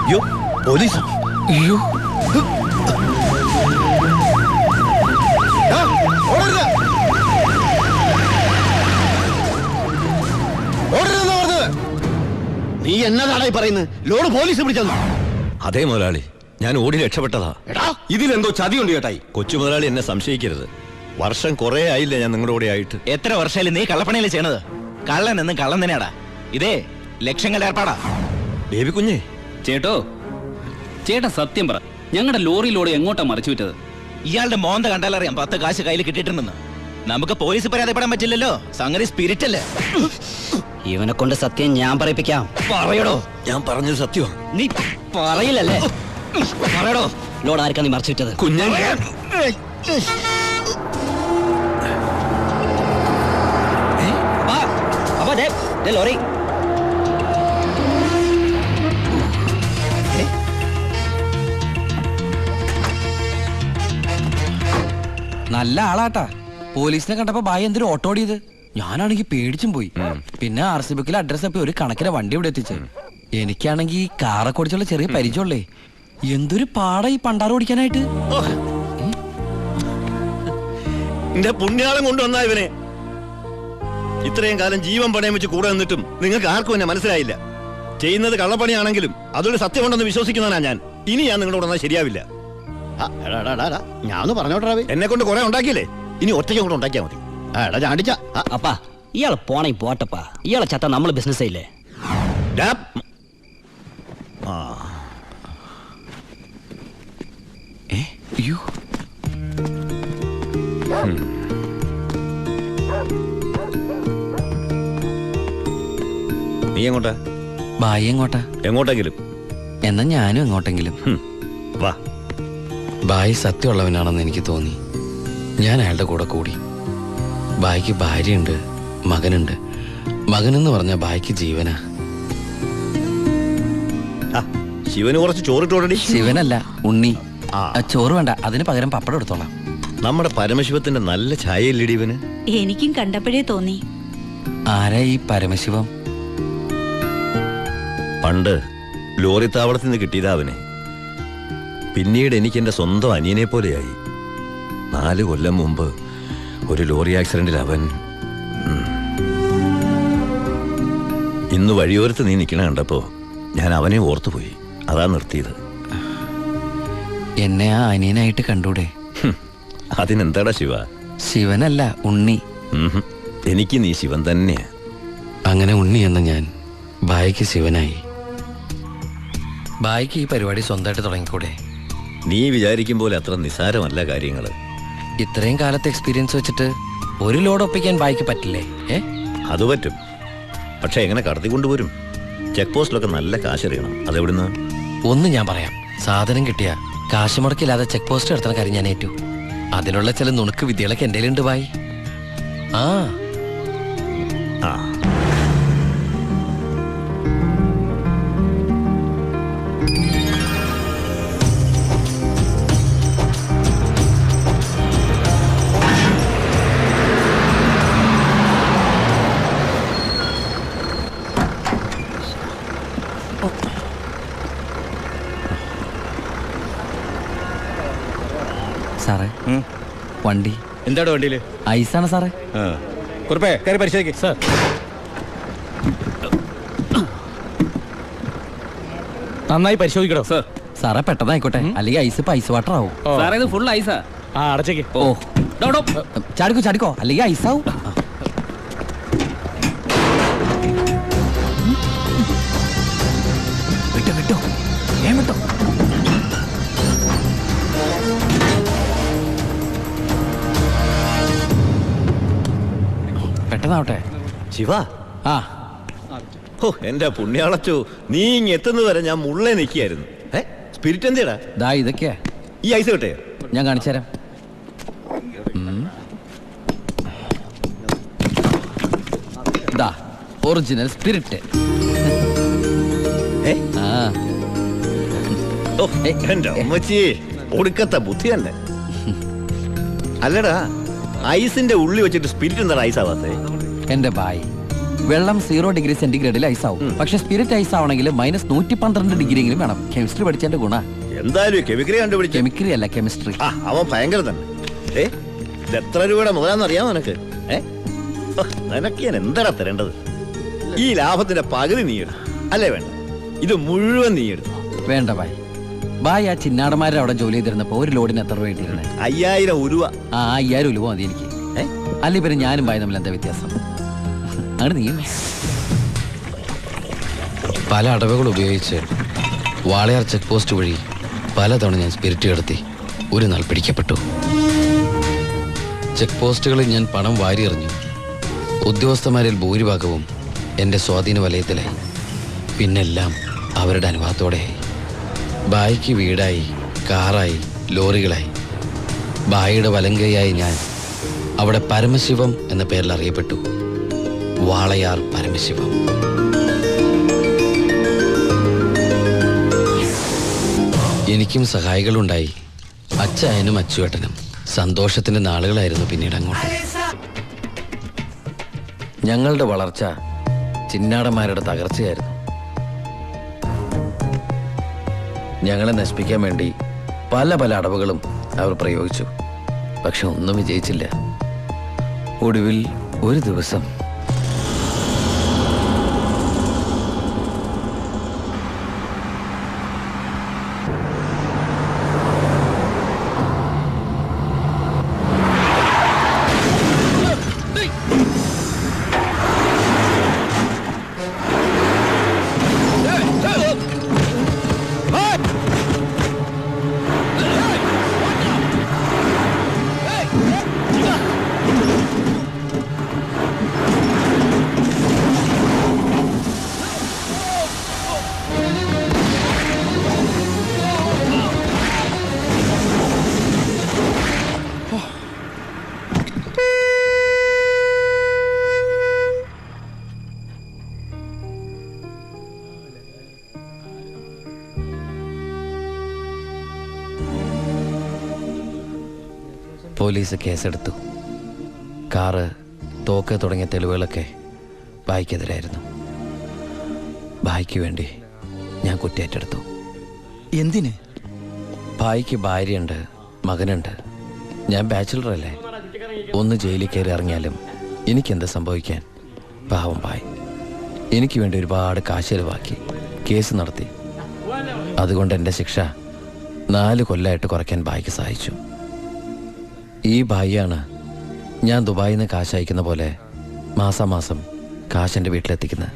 അയ്യോ പോലീസ്. അയ്യോ നീ എന്നതാണായി പറയുന്നത്? ലോഡ് പോലീസ് പിടിച്ചത്. അതേ മുതലാളി, ഞാൻ ഓടി രക്ഷപ്പെട്ടതാ. ഇതിലെന്തോ ചതിയുണ്ട് ചേട്ടായി. കൊച്ചു മുതലാളി എന്നെ സംശയിക്കരുത്. വർഷം കുറെ ആയില്ല ഞാൻ നിങ്ങളുടെ കൂടെ ആയിട്ട്. എത്ര വർഷമായാലും നീ കള്ളപ്പണിയല്ലേ ചെയ്യണത്? കള്ളൻ എന്നും കള്ളൻ തന്നെയാടാ. ഇതേ ലക്ഷങ്ങളുടെ ഏർപ്പാടാ. ബേബി കുഞ്ഞേ, ചേട്ടാ സത്യം പറ, ഞങ്ങളുടെ ലോറിയിലൂടെ എങ്ങോട്ടാ മറിച്ചു വിറ്റത്? ഇയാളുടെ മോന്ത കണ്ടാലറിയാം 10 കാശ് കയ്യിൽ കിട്ടിയിട്ടുണ്ടെന്ന്. നമുക്ക് പോലീസ് പരാതിപ്പെടാൻ പറ്റില്ലല്ലോ, സംഗതി സ്പിരിറ്റ് അല്ലേ. ഇവനെ കൊണ്ട് സത്യം ഞാൻ പറയിപ്പിക്കാം. പറയടോ. ഞാൻ പറഞ്ഞത് സത്യമാ. നീ പറയില്ലല്ലേ? പറയടോ. ലോഡ് ആർക്കാ നീ മറിച്ചു വിറ്റത്? കുഞ്ഞേ, ലോറി നല്ല ആളാട്ടാ. പോലീസിനെ കണ്ടപ്പോ ബായി എന്തൊരു ഓട്ടോ ഓടിയത്. ഞാനാണെങ്കിൽ പേടിച്ചും പോയി. പിന്നെ RC ബുക്കിലെ അഡ്രസ് അപ്പൊ ഒരു കണക്കിലെ വണ്ടി ഇവിടെ എത്തിച്ചേ. എനിക്കാണെങ്കിൽ കാറൊക്കെ ഓടിച്ചുള്ള ചെറിയ പരിചയമുള്ളേ. എന്തൊരു പാടാ ഈ പണ്ടാറ് ഓടിക്കാനായിട്ട്. എന്റെ പുണ്യാളം കൊണ്ടുവന്നാ ഇവനെ. ഇത്രയും കാലം ജീവൻ പണയം വെച്ച് കൂടെ നിന്നിട്ടും നിങ്ങൾക്ക് ആർക്കും എന്നെ മനസ്സിലായില്ല. ചെയ്യുന്നത് കള്ളപ്പണിയാണെങ്കിലും അതൊരു സത്യമുണ്ടെന്ന് വിശ്വസിക്കുന്നവനാ ഞാൻ. ഇനി ഞാൻ നിങ്ങളുടെ കൂടെ ശരിയാവില്ല. ഞാൻ പറഞ്ഞോട്ടെ. എന്നെ കൊണ്ട് കുറെ ഉണ്ടാക്കിയില്ലേ, ഇനി ഒറ്റയ്ക്ക് കൂടെ ഉണ്ടാക്കിയാ മതി. ചാടിച്ച അപ്പാ ഇയാള് പോണേ പോട്ടപ്പാ. ഇയാളെ ചത്ത നമ്മള് ബിസിനസ് ചെയ്യില്ലേ? അയ്യോ നീ എങ്ങോട്ടാ? ബായി എങ്ങോട്ടാ? എങ്ങോട്ടെങ്കിലും. എന്നാ ഞാനും എങ്ങോട്ടെങ്കിലും. വാ. ബായി സത്യമുള്ളവനാണെന്ന് എനിക്ക് തോന്നി. ഞാൻ അയാളുടെ കൂടെ കൂടി. ബായിക്ക് ഭാര്യയുണ്ട്, മകനുണ്ട്. മകനെന്ന് പറഞ്ഞ ബായിക്ക് ജീവനാ. ശിവന് കുറച്ച് ചോറിട്ടോടടി. ശിവനല്ല, ഉണ്ണി. ചോറ് വേണ്ട, അതിന് പകരം പപ്പടം എടുത്തോളാം. നമ്മുടെ പരമശിവത്തിന്റെ നല്ല ഛായയില്ലടി ഇവന്. എനിക്കും കണ്ടപ്പോഴേ തോന്നി. ആരാ ഈ പരമശിവം? പണ്ട് ലോറി താവളത്തിൽ നിന്ന് കിട്ടിയതാ അവനെ. പിന്നീട് എനിക്ക് എന്റെ സ്വന്തം അനിയനെ പോലെയായി. 4 കൊല്ലം മുമ്പ് ഒരു ലോറി ആക്സിഡന്റിൽ അവൻ. ഇന്ന് വഴിയോരത്ത് നീ നിൽക്കണ കണ്ടപ്പോ ഞാൻ അവനെ ഓർത്തുപോയി. അതാ നിർത്തിയത്. എന്നെ ആ അനിയനായിട്ട് കണ്ടൂടെ? അതിനെന്താടാ ശിവ? ശിവനല്ല, ഉണ്ണി. എനിക്ക് നീ ശിവൻ തന്നെയാ. അങ്ങനെ ഉണ്ണി എന്ന ഞാൻ ബായിക്ക് ശിവനായി. ബായിക്ക് ഈ പരിപാടി സ്വന്തമായിട്ട് തുടങ്ങിക്കൂടെ? നീ വിചാരിക്കും പോലെ അത്ര നിസാരമല്ല കാര്യങ്ങള്. ഇത്രയും കാലത്തെ എക്സ്പീരിയൻസ് വെച്ചിട്ട് ഒരു ലോഡ് ഒപ്പിക്കാൻ ബായിക്ക് പറ്റില്ലേ? അത് പറ്റും. പക്ഷെ എങ്ങനെ കടത്തിക്കൊണ്ടുപോരും? ചെക്ക് പോസ്റ്റിലൊക്കെ നല്ല കാശറിയണം. അതെവിടുന്ന്? ഒന്ന് ഞാൻ പറയാം. സാധനം കിട്ടിയ കാശ് മുടക്കില്ലാതെ ചെക്ക് പോസ്റ്റ് എടുത്തുന്ന കാര്യം ഞാൻ ഏറ്റു. അതിനുള്ള ചില നുണുക്ക് വിദ്യകളൊക്കെ എൻ്റെ കയ്യിലുണ്ട് ബായി. ആ സാറേ, വണ്ടി. എന്താണ് വണ്ടിയില്? ഐസാണ് സാറേ. കുറുപ്പേ കയറി പരിശോധിക്കും. സാർ, നന്നായി പരിശോധിക്കണോ? സാർ സാറേ പെട്ടെന്നായിക്കോട്ടെ, അല്ലെങ്കിൽ ഐസ് വാട്ടർ ആവും. സാറേ ഇത് ഫുൾ ഐസാ. അടച്ചേക്ക്. ഓ ചാടിക്കോ, അല്ലെങ്കിൽ ഐസാവും. വിട്ടോ വിട്ടോ. പെട്ടെന്നാവട്ടെ. ശിവ, ആ എന്റെ പുണ്യാളച്ചോ, നീ ഇങ്ങ് എത്തുന്നത് വരെ ഞാൻ മുള്ളേ നിൽക്കുകയായിരുന്നു. സ്പിരിറ്റ് എന്തിയടാ? ദാ ഇതൊക്കെയാ. ഈ ഐസ് കിട്ടയോ? ഞാൻ കാണിച്ചു തരാം. ദാ ഒറിജിനൽ സ്പിരിറ്റ്. എന്റെ അമ്മച്ചി, ഒടുക്കത്തെ ബുദ്ധി തന്നെ. അല്ലടാ, ഐസിന്റെ ഉള്ളി വെച്ചിട്ട് സ്പിരിറ്റ് എന്താ ഐസ് ആവാത്തേ? എന്റെ ബായി, വെള്ളം 0 ഡിഗ്രി സെന്റിഗ്രേഡിൽ ഐസാവും. പക്ഷെ സ്പിരിറ്റ് ഐസ് ആവണമെങ്കിൽ -112 ഡിഗ്രിയെങ്കിലും വേണം. കെമിസ്ട്രി പഠിച്ചതിന്റെ ഗുണ. എന്തായാലും കെമിക്കറി കണ്ടുപിടിച്ചു. കെമിക്കറി അല്ല, കെമിസ്ട്രി. അവൻ ഭയങ്കര തന്നെ. ഇത് എത്ര രൂപയുടെ മുതലാന്ന് അറിയാമോ നിനക്ക്? നിനക്ക് ഞാൻ എന്താടാ തരേണ്ടത്? ഈ ലാഭത്തിന്റെ പകുതി നീ എടുത്തു അല്ലേ? വേണ്ട, ഇത് മുഴുവൻ നീ എടുത്തു. വേണ്ട ബായ്. ബായ് ആ ചിന്നാടന്മാരെ അവിടെ ജോലി ചെയ്തിരുന്നപ്പോ ഒരു ലോഡിന് എത്ര രൂപ കിട്ടിയിരുന്നേ? 5000 ഉരുവ. 5000 ഉലുവ മതി എനിക്ക്. അല്ലെ പിന്നെ ഞാനും ബായ് തമ്മിൽ എന്താ വ്യത്യാസം? അങ്ങനെ നീ പല അടവുകൾ ഉപയോഗിച്ച് വാളയാർ ചെക്ക് പോസ്റ്റ് വഴി പലതവണ ഞാൻ സ്പിരിറ്റ് കടത്തി ഒരു നാൾ പിടിക്കപ്പെട്ടു. ചെക്ക് പോസ്റ്റുകളിൽ ഞാൻ പണം വാരിയെറിഞ്ഞു. ഉദ്യോഗസ്ഥന്മാരിൽ ഭൂരിഭാഗവും എൻ്റെ സ്വാധീന വലയത്തിലായി. പിന്നെല്ലാം അവരുടെ അനുഭവത്തോടെയായി. ബായിക്ക് വീടായി, കാറായി, ലോറികളായി. ബായിയുടെ വലങ്കയായി ഞാൻ അവിടെ പരമശിവം എന്ന പേരിൽ അറിയപ്പെട്ടു. വാളയാർ പരമശിവം. എനിക്കും സഹായികളുണ്ടായി. അച്ചായനും അച്ചുവേട്ടനും. സന്തോഷത്തിന്റെ നാളുകളായിരുന്നു പിന്നീട് അങ്ങോട്ട്. ഞങ്ങളുടെ വളർച്ച ചിന്നാടന്മാരുടെ തകർച്ചയായിരുന്നു. ഞങ്ങളെ നശിപ്പിക്കാൻ വേണ്ടി പല പല അടവുകളും അവർ പ്രയോഗിച്ചു. പക്ഷെ ഒന്നും വിജയിച്ചില്ല. ഒടുവിൽ ഒരു ദിവസം പോലീസ് കേസെടുത്തു. കാറ്, തോക്ക് തുടങ്ങിയ തെളിവുകളൊക്കെ ബായിക്കെതിരായിരുന്നു. ബായിക്ക് വേണ്ടി ഞാൻ കുറ്റേറ്റെടുത്തു. എന്തിന്? ബായിക്ക് ഭാര്യയുണ്ട്, മകനുണ്ട്. ഞാൻ ബാച്ചിലറല്ലേ. ഒന്ന് ജയിലിൽ കയറി ഇറങ്ങിയാലും എനിക്കെന്ത് സംഭവിക്കാൻ? പാവം ബായ് എനിക്ക് വേണ്ടി ഒരുപാട് കാശ് ചെലവാക്കി കേസ് നടത്തി. അതുകൊണ്ട് എൻ്റെ ശിക്ഷ 4 കൊല്ലമായിട്ട് കുറയ്ക്കാൻ ബായിക്ക് സഹായിച്ചു. ഈ ബായിയാണ് ഞാൻ ദുബായിൽ നിന്ന് കാശ് അയക്കുന്ന പോലെ മാസാമാസം കാശ് എൻ്റെ വീട്ടിലെത്തിക്കുന്നത്.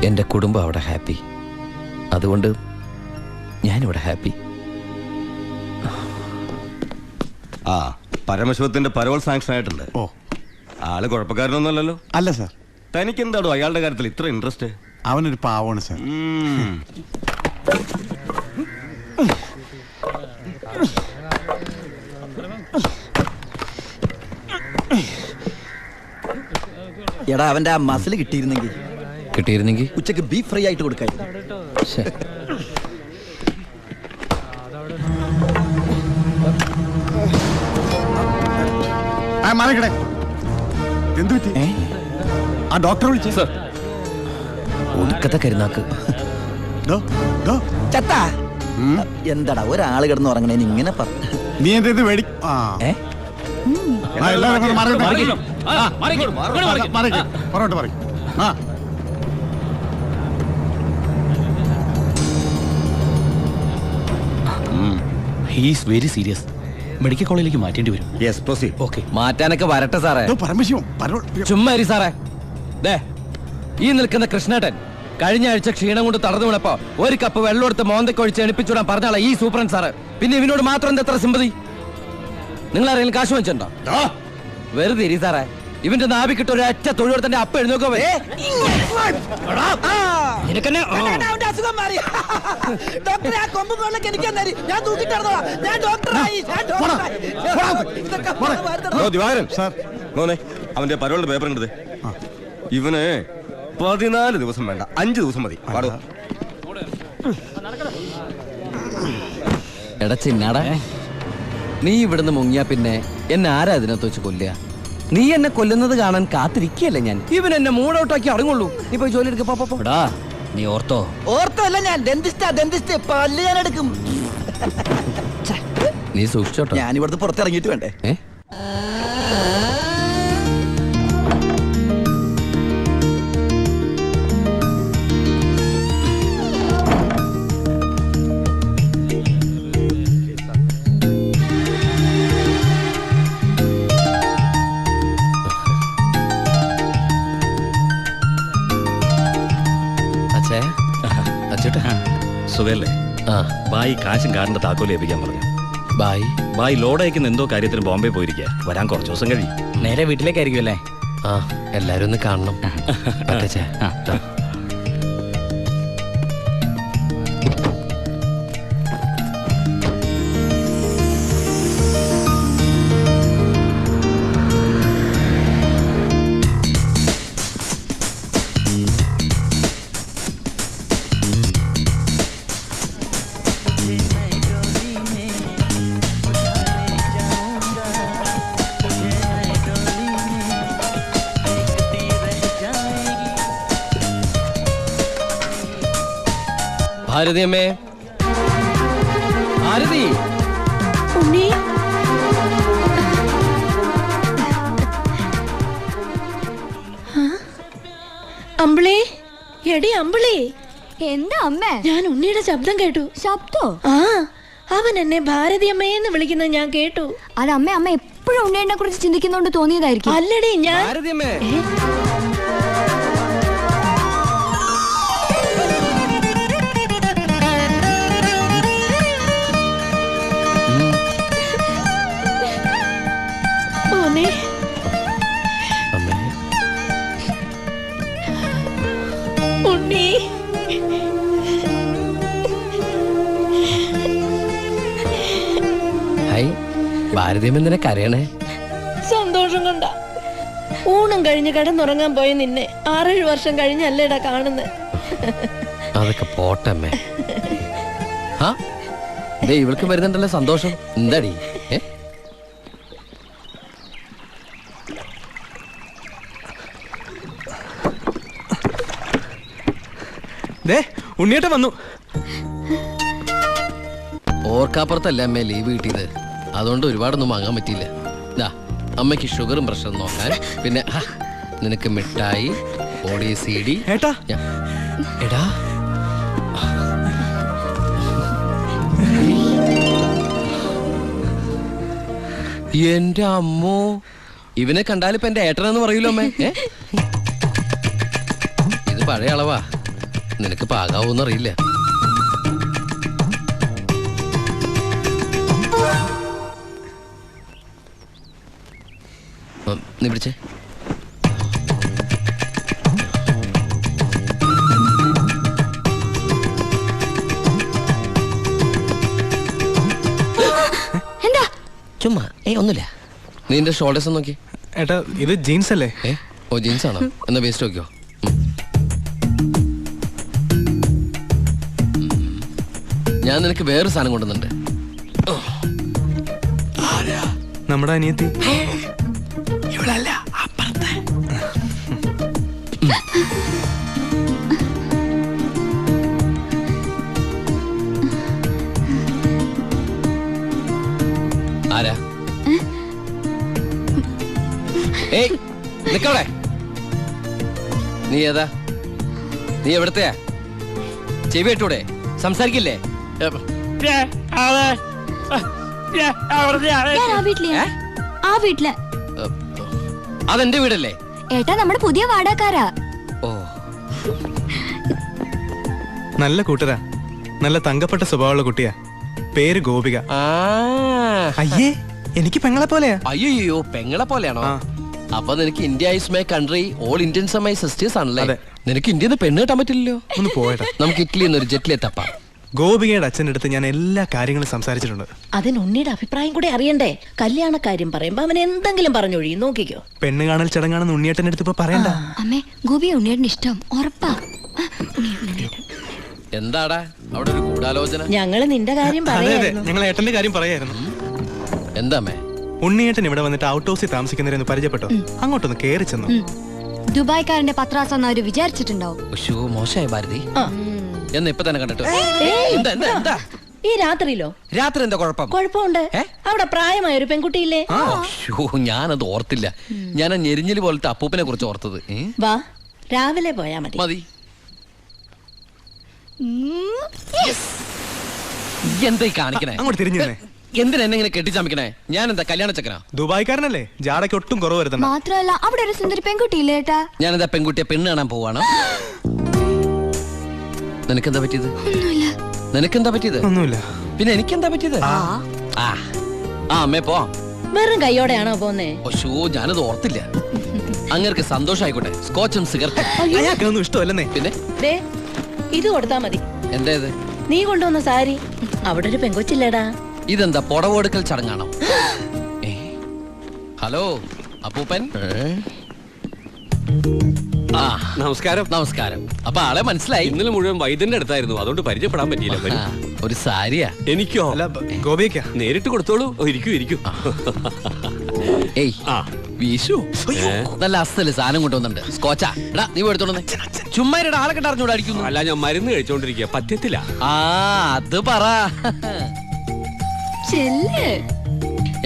എൻ്റെ കുടുംബം അവിടെ ഹാപ്പി. അതുകൊണ്ട് ഞാനിവിടെ ഹാപ്പി. പരമശിവത്തിന്റെ പരോൾ സാങ്ഷൻ ആയിട്ടുണ്ട്. ആള് കുഴപ്പക്കാരനൊന്നുമല്ലല്ലോ? അല്ല സാർ. തനിക്ക് എന്താടോ അയാളുടെ കാര്യത്തിൽ ഇത്ര ഇൻട്രസ്റ്റ്? അവനൊരു പാവമാണ് സാർ. എടാ, അവന്റെ ആ മസിൽ കിട്ടിയിരുന്നെങ്കിൽ ഉച്ചക്ക് ബീഫ് ഫ്രൈ ആയിട്ട് കൊടുക്കായിരുന്നു. എന്തു പറ്റി? ആ ഡോക്ടറെ വിളിച്ചു സാർ. ഒടുക്കത്തെ കരുനാക്ക്. ചത്താ എന്താടാ ഒരാള് കിടന്ന് ഉറങ്ങണേന് ഇങ്ങനെ നീ എന്ത് വേടി? He's very serious. മെഡിക്കൽ കോളേജിലേക്ക് മാറ്റേണ്ടി വരും. Yes, proceed. ഓക്കെ. മാറ്റാനൊക്കെ വരട്ടെ സാറേ. പരമശിവം ചുമ്മാ ഇരി സാറേ. ദേ, ഈ നിൽക്കുന്ന കൃഷ്ണേട്ടൻ കഴിഞ്ഞ ആഴ്ച ക്ഷീണം കൊണ്ട് തളർന്നു വീണപ്പോ ഒരു കപ്പ് വെള്ളം എടുത്ത് മോന്തക്കൊഴിച്ച് എണിപ്പിച്ചുവിടാൻ പറഞ്ഞാളാ ഈ സൂപ്രണ്ട് സാറ്. പിന്നെ ഇവനോട് മാത്രം എന്താ എത്ര സിമ്പതി? നിങ്ങൾ ആരെങ്കിലും കാശ് വെച്ചിട്ടുണ്ടോ? വെറുതെ ഇരി സാറേ. ഇവന്റെ നാവിക്കിട്ട് ഒരു ഒറ്റ തൊഴിലെടുത്തന്റെ അപ്പ എഴുന്നോക്കോ. അവന്റെ പരോളിന്റെ പേപ്പർ ഉണ്ട്. ഇവന് 14 ദിവസം വേണ്ട, 5 ദിവസം മതി. പാടോ. എടാ ചിന്നാടാ, നീ ഇവിടുന്ന് മുങ്ങിയാ പിന്നെ എന്നെ ആരാ അതിനകത്ത് വെച്ച് കൊല്ലുക? നീ എന്നെ കൊല്ലുന്നത് കാണാൻ കാത്തിരിക്കല്ലേ ഞാൻ. ഇവൻ എന്നെ മൂടൗട്ടാക്കി അടങ്ങുള്ളൂ. നീ പോയി ജോലി എടുക്ക. എടാ നീ ഓർത്തോ, ഓർത്തല്ല ഞാൻ ഡെന്റിസ്റ്റ് പല്ല് ഞാൻ എടുക്കും. നീ സൂക്ഷിച്ചോട്ടോ. ഞാൻ ഇവിടുന്ന് പുറത്തിറങ്ങിയിട്ട് വേണ്ടേ? അച്ഛേ, അച്ഛേട്ടാ. സുഖല്ലേ? ആ, ബായി കാശും കാറിന്റെ താക്കോല് ഏൽപ്പിക്കാൻ പറഞ്ഞു. ബായ്. ബായി ലോഡ് അയക്കുന്ന എന്തോ കാര്യത്തിന് ബോംബെ പോയിരിക്കുക. വരാൻ കുറച്ച് ദിവസം കഴിയും. നേരെ വീട്ടിലേക്കായിരിക്കും അല്ലേ? ആ, എല്ലാരും ഒന്ന് കാണണം. അച്ഛേ. ഭാരതി അമ്മേ, ഭാരതി. ഉണ്ണി, അമ്പിളി, എടി അമ്പിളി. എന്താ അമ്മേ? ഞാൻ ഉണ്ണിയുടെ ശബ്ദം കേട്ടു. ശബ്ദോ? ആ, അവൻ എന്നെ ഭാരതി അമ്മയെന്ന് വിളിക്കുന്നത് ഞാൻ കേട്ടു. അത് അമ്മ എപ്പോഴും ഉണ്ണേനെ കുറിച്ച് ചിന്തിക്കുന്നോണ്ട് തോന്നിയതായിരിക്കും. അല്ലടി, ഞാൻ ഭാരതി അമ്മേ. ഉണ്ണി, അമ്മേ. ഉണ്ണി. ഹായ്, ഭാരതി അമ്മ എന്തിനാ കരയണേ? സന്തോഷം കൊണ്ട. ഊണം കഴിഞ്ഞ് കിടന്നുറങ്ങാൻ പോയ നിന്നെ 6-7 വർഷം കഴിഞ്ഞല്ലേടാ കാണുന്നത്. അതൊക്കെ പോട്ടമ്മേ. ആ, ദേ ഇവൾക്ക് വരുന്നുണ്ടല്ലോ സന്തോഷം. എന്താടി? ഉണ്ണിയേട്ട വന്നു. ഓർക്കാപ്പുറത്തല്ലേ അമ്മേ ലീവ് കിട്ടിയത്. അതുകൊണ്ട് ഒരുപാടൊന്നും വാങ്ങാൻ പറ്റിയില്ല. ദാ അമ്മയ്ക്ക് ഷുഗറും പ്രഷറും നോക്കാൻ, പിന്നെ നിനക്ക് മിഠായി, ഓടി CD. ഏട്ടാ, എടാ, എന്റെ അമ്മോ, ഇവനെ കണ്ടാലിപ്പോ എന്റെ ഏട്ടനെന്ന് പറയൂലോ അമ്മേ. ഇത് പഴയ അളവാ, നിനക്ക് പാകാവൂന്നറിയില്ല. നീ പിടിച്ചേ. എന്താ? ചുമ്മാ ഒന്നുമില്ല. നീ എന്റെ ഷോൾഡേഴ്സ് നോക്കി. ഏട്ടാ, ഇത് ജീൻസ് അല്ലേ? ഓ, ജീൻസ് ആണോ? എന്നാ വേസ്റ്റ് നോക്കിയോ. ഞാൻ നിനക്ക് വേറൊരു സാധനം കൊണ്ടുവന്നുണ്ട്. നമ്മുടെ അനിയത്തി. ഇവളല്ല, അപ്പുറത്തെ. ആരാ? ഏയ്, നിക്കവിടെ. നീ ഏതാ? നീ എവിടത്തെയാ? ചെവി ഇട്ടൂടെ? സംസാരിക്കില്ലേ? ഞാൻ ആ വീട്ടിലെയാ. ആ വീട്ടില്. അതെന്റെ വീടല്ലേ? ഏട്ടാ, നമ്മുടെ പുതിയ വാടകക്കാരാ. ഓ, നല്ല കൂട്ടരാ. നല്ല തങ്കപ്പെട്ട സ്വഭാവമുള്ള കുട്ടിയാ. പേര് ഗോപിക. അയ്യേ, എനിക്ക് പെങ്ങളെ പോലെയാ. അയ്യോ, പെങ്ങളെ പോലെയാണോ? അപ്പൊ നിനക്ക് India is my country, all Indians are my sisters ആണല്ലേ? നിനക്ക് ഇന്ത്യന്ന് പെണ്ണ് കിട്ടാൻ പറ്റില്ലല്ലോ. ഒന്ന് പോയടാ. നമുക്ക് ഇറ്റലിയിൽ നിന്ന് ഒരു ജെറ്റിലെ തപ്പാം. ഗോപികയുടെ അച്ഛൻ്റെ അടുത്ത് ഞാൻ എല്ലാ കാര്യങ്ങളും സംസാരിച്ചിട്ടുണ്ട്. അതിന് ഉണ്ണിയുടെ അഭിപ്രായം കൂടെ അറിയണ്ടേ? കല്യാണ കാര്യം പറയുമ്പോ അവൻ എന്തെങ്കിലും പറഞ്ഞൊഴിയും. നോക്കിക്കോ. പെണ്ണ് കാണൽ ചടങ്ങാണെന്ന് ഉണ്ണിയേട്ടൻ്റെ അടുത്ത് ഇപ്പൊ പറയണ്ട. അമ്മേ, ഗോപി ഉണ്ണിയേട്ടന് ഇഷ്ടം ഉറപ്പാ. എന്താടാ അവിടെ ഒരു ഗൂഢാലോചന? ഞങ്ങള് നിന്റെ കാര്യം അതെ അതെ, പറയായിരുന്നു. ഞങ്ങൾ ഏട്ടന്റെ കാര്യം പറയായിരുന്നു. എന്താ മേ? ഉണ്ണിയേട്ടൻ ഇവിടെ വന്നിട്ട് ഔട്ട് ഹൗസിൽ താമസിക്കുന്നവരെന്ന് പരിചയപ്പെട്ടോ? അങ്ങോട്ടൊന്ന് കേറി ചെന്നു. ദുബായ്ക്കാരന്റെ പത്രാസെന്ന് അവര് വിചാരിച്ചിട്ടുണ്ടാവും. മോശമായ ഭാരതി എന്ന് ഇപ്പൊ തന്നെ കണ്ടിട്ട് എന്താ എന്താ എന്താ ഈ രാത്രിയിലോ? രാത്രി എന്താ കുഴപ്പം? കുഴപ്പമുണ്ട്. അവിടെ പ്രായമായ ഒരു പെൺകുട്ടിയില്ലേ? ഞാനത് ഓർത്തില്ല. ഞാൻ ആ ഞെരിഞ്ഞില് പോലത്തെ അപ്പൂപ്പനെ കുറിച്ച് ഓർത്തത്. വാ, രാവിലെ പോയാ മതി. മതി. എന്തായി കാണിക്കണേ? അങ്ങോട്ട് തിരിഞ്ഞു തന്നെ. എന്തിനാ എന്നെ ഇങ്ങനെ കെട്ടിച്ചമിക്കണേ? ഞാൻ എന്താ കല്യാണ ചക്കനാ? ദുബായ്ക്കാരനല്ലേ, ജാടയ്ക്ക് ഒട്ടും കുറവ് വരുത്തണ്ട. മാത്രമല്ല അവിടെ ഒരു സുന്ദരി പെൺകുട്ടിയില്ലേ ഏട്ടാ? ഞാനെന്താ പെൺകുട്ടിയെ പെണ്ണ് കാണാൻ പോവാണ്? നിനക്കെന്താ പറ്റിയത്? നിനക്കെന്താ പറ്റിയത്? ഒന്നുമില്ല. പിന്നെ എനിക്കെന്താ പറ്റിയത്? അമ്മേ പോ. വെറും കൈയോടെയാണോ പോന്നേ? ഞാനത് ഓർത്തില്ല. അങ്ങർക്ക് സന്തോഷായിക്കോട്ടെ. സ്കോച്ചും സിഗരറ്റും അയാൾക്കൊന്നും ഇഷ്ടമല്ലെന്നേ. പിന്നെ ദേ, ഇത് കൊടുത്താ മതി. എന്താ ഇത്? നീ കൊണ്ടുവന്ന സാരി. അവിടെ ഒരു പെങ്കൊച്ചില്ലേടാ. ഇതെന്താ പുടവെടുക്കൽ ചടങ്ങാണോ? ഹലോ അപ്പൂപ്പൻ. നമസ്കാരം. നമസ്കാരം. അപ്പൊ ആളെ മനസ്സിലായി? ഇന്നലെ മുഴുവൻ വൈദ്യന്റെ അടുത്തായിരുന്നു, അതുകൊണ്ട് പരിചയപ്പെടാൻ പറ്റിയില്ല. ഒരു സാരിയാ? എനിക്കോ? ഗോപിക്കാ. നേരിട്ട് കൊടുത്തോളൂ. ഇരിക്കൂ ഇരിക്കൂ. ഏയ് വീശു. നല്ല അസ്ഥല് സാധനം കൊണ്ടുവന്നുണ്ട്. സ്കോച്ചാ. എടാ നീ എടുത്തോണ്ടേ. ചുമ്മാ ആളെ കെട്ടറിഞ്ഞൂടായിരിക്കുന്നു. അല്ല, ഞാൻ മരുന്ന് കഴിച്ചോണ്ടിരിക്കുക, പറ്റത്തില്ല. അത് പറ.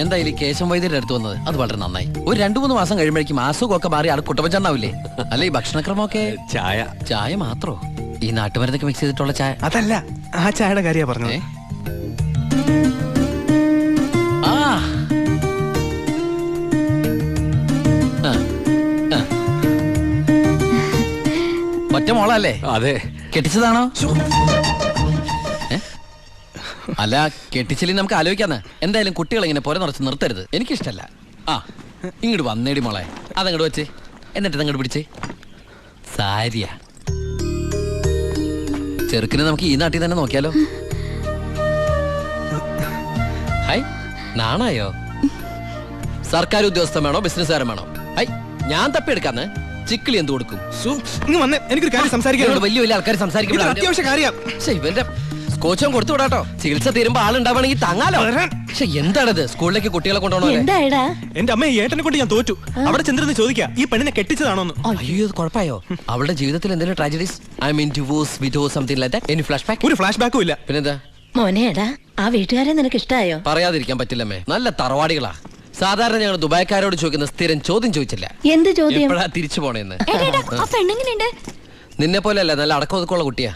എന്തായാലും കേശം വൈദ്യരുടെ അടുത്ത് വന്നത് അത് വളരെ നന്നായി. ഒരു 2-3 മാസം കഴിയുമ്പോഴേക്കും അസുഖമൊക്കെ മാറി ആൾ കുട്ടപ്പച്ചണ്ടാവില്ലേ? അല്ല ഈ ഭക്ഷണക്രമമൊക്കെ? ചായ മാത്രോ? ഈ നാട്ടുമരുന്നൊക്കെ മിക്സ് ചെയ്തിട്ടുള്ള ചായ? അതല്ല, ആ ചായയുടെ കാര്യ പറഞ്ഞേ. ഒറ്റ മോളല്ലേ? അതെ. കെട്ടിച്ചതാണോ? അല്ല, കെട്ടിച്ചില്ലെങ്കിൽ നമുക്ക് ആലോചിക്കാന്ന്. എന്തായാലും കുട്ടികൾ ഇങ്ങനെ പുര നിറച്ച് നിർത്തരുത്. എനിക്കിഷ്ടല്ല. ഇങ്ങോട്ട് വന്നേടി മോളെ. അതങ്ങോട്ട് വെച്ച് എന്നിട്ട് അങ്ങോട്ട് പിടിച്ചേ. സാരിയാ. ചെറുക്കിനെ നമുക്ക് ഈ നാട്ടിൽ തന്നെ നോക്കിയാലോ? ഹായ്, നാണായോ? സർക്കാർ ഉദ്യോഗസ്ഥൻ വേണോ ബിസിനസ്സുകാരൻ വേണോ? ഹൈ, ഞാൻ തപ്പിയെടുക്കാന്ന്. ചിക്കിളി എന്ത് കൊടുക്കും? എനിക്കൊരു കാര്യം സംസാരിക്കാൻ. വലിയ വലിയ ആൾക്കാർ സംസാരിക്കുമ്പോൾ അത്യാവശ്യ കാര്യം. ഇവന്റെ സ്കോച്ചും കൊടുത്തു വിടാട്ടോ. ചികിത്സ തീരുമ്പോ ആളുണ്ടാവണമെങ്കിൽ തങ്ങാലോ. പക്ഷെ എന്താണത്? സ്കൂളിലേക്ക് കുട്ടികളെ കൊണ്ടുപോകണോ? എന്റെ അമ്മ ഏട്ടനെ കൊണ്ട് ഞാൻ തോറ്റു. അവിടെ ചെന്നിരുന്ന് ചോദിക്കാ ഈ പെണ്ണിനെ കെട്ടിച്ചതാണോന്ന്. അയ്യോ, കുഴപ്പമായോ? അവളുടെ ജീവിതത്തിൽ എന്തെങ്കിലും tragedies? I mean divorce, widow, something like that? Any flash back? ഒരു ഫ്ലാഷ് ബാക്കും ഇല്ല. പിന്നെന്താ മോനേടാ, ആ വീട്ടുകാരെ നിനക്ക് ഇഷ്ടായോ? പറയാതിരിക്കാൻ പറ്റില്ലമ്മേ. നല്ല തറവാടികളാ. സാധാരണ ഞങ്ങൾ ദുബായ്ക്കാരോട് ചോദിക്കുന്ന സ്ഥിരം ചോദ്യം ചോദിച്ചില്ല. എന്ത് ചോദ്യം? എപ്പോഴാ തിരിച്ചു പോണേന്ന്. നിന്നെ പോലെ അല്ല, നല്ല അടക്കമൊതുക്കുള്ള കുട്ടിയാ.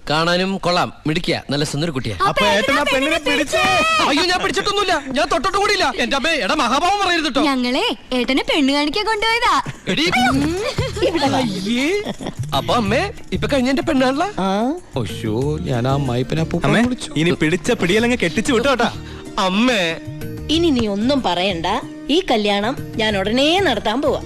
കാണാനും കൊള്ളാം, മിടിക്കുക, നല്ല സുന്ദര കുട്ടിയാ. അയ്യോ, ഞാൻ പിടിച്ചിട്ടൊന്നുമില്ല. ഞാൻ തൊട്ടോട്ട് കൂടിയില്ല. എന്റെ അമ്മേ, എടാ മഹാഭാവം പറയരുത് കേട്ടോ. ഞങ്ങളെ ഏട്ടനെ പെണ്ണ് കാണിക്കാൻ കൊണ്ടുപോയതാ. അപ്പൊ അമ്മേ ഇപ്പൊ കഴിഞ്ഞ എന്റെ പെണ്ണാണല്ലോ. ഞാൻ ആ അമ്മായിപ്പനെ ഇനി പിടിച്ച പിടിയലങ്ങ് കെട്ടിച്ചു വിട്ടോട്ടാ. അമ്മേ ഇനി നീ ഒന്നും പറയണ്ട. ഈ കല്യാണം ഞാൻ ഉടനെ നടത്താൻ പോവാ.